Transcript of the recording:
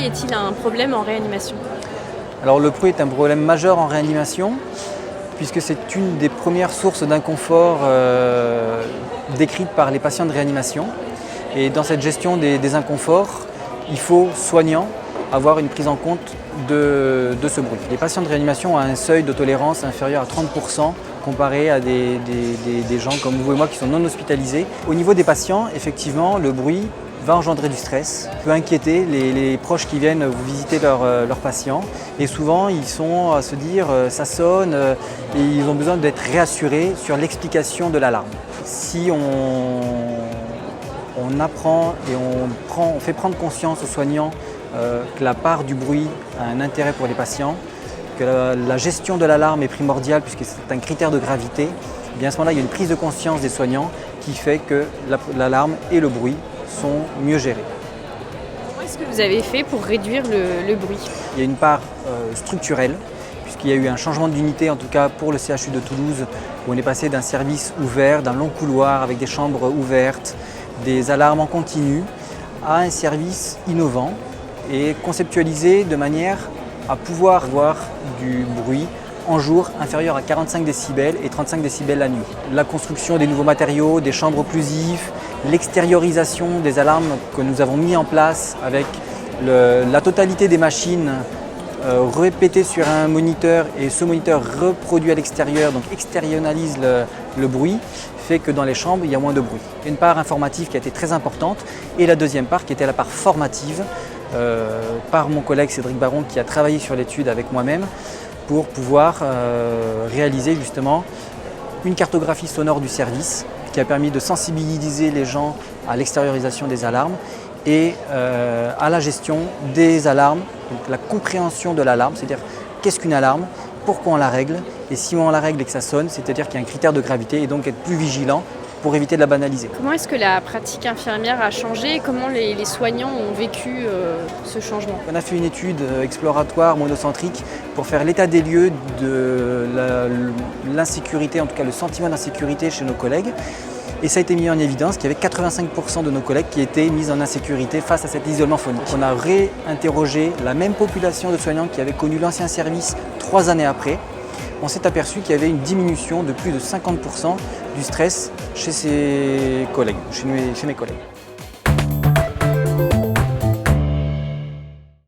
bruit est-il un problème en réanimation? Alors le bruit est un problème majeur en réanimation puisque c'est une des premières sources d'inconfort décrites par les patients de réanimation. Et dans cette gestion des inconforts, il faut, soignant, avoir une prise en compte de ce bruit. Les patients de réanimation ont un seuil de tolérance inférieur à 30% comparé à des gens comme vous et moi qui sont non hospitalisés. Au niveau des patients, effectivement, le bruit va engendrer du stress, peut inquiéter les proches qui viennent vous visiter leurs patients. Et souvent, ils sont à se dire ça sonne et ils ont besoin d'être réassurés sur l'explication de l'alarme. Si on apprend et on fait prendre conscience aux soignants que la part du bruit a un intérêt pour les patients, que la gestion de l'alarme est primordiale puisque c'est un critère de gravité, et bien à ce moment-là, il y a une prise de conscience des soignants qui fait que l'alarme et le bruit sont mieux gérés. Comment est-ce que vous avez fait pour réduire le bruit? Il y a une part structurelle, puisqu'il y a eu un changement d'unité, en tout cas pour le CHU de Toulouse, où on est passé d'un service ouvert, d'un long couloir avec des chambres ouvertes, des alarmes en continu, à un service innovant et conceptualisé de manière à pouvoir avoir du bruit en jour inférieur à 45 décibels et 35 décibels la nuit. La construction des nouveaux matériaux, des chambres occlusives, l'extériorisation des alarmes que nous avons mis en place avec la totalité des machines répétées sur un moniteur et ce moniteur reproduit à l'extérieur, donc externalise le bruit, fait que dans les chambres il y a moins de bruit. Une part informative qui a été très importante et la deuxième part qui était la part formative par mon collègue Cédric Baron qui a travaillé sur l'étude avec moi-même pour pouvoir réaliser justement une cartographie sonore du service qui a permis de sensibiliser les gens à l'extériorisation des alarmes et à la gestion des alarmes, donc la compréhension de l'alarme, c'est-à-dire qu'est-ce qu'une alarme, pourquoi on la règle et si on la règle et que ça sonne, c'est-à-dire qu'il y a un critère de gravité et donc être plus vigilant pour éviter de la banaliser. Comment est-ce que la pratique infirmière a changé et comment les soignants ont vécu ce changement? On a fait une étude exploratoire monocentrique pour faire l'état des lieux de l'insécurité, en tout cas le sentiment d'insécurité chez nos collègues. Et ça a été mis en évidence qu'il y avait 85% de nos collègues qui étaient mis en insécurité face à cet isolement phonique. On a réinterrogé la même population de soignants qui avaient connu l'ancien service 3 années après. On s'est aperçu qu'il y avait une diminution de plus de 50% du stress chez ses collègues, chez mes collègues.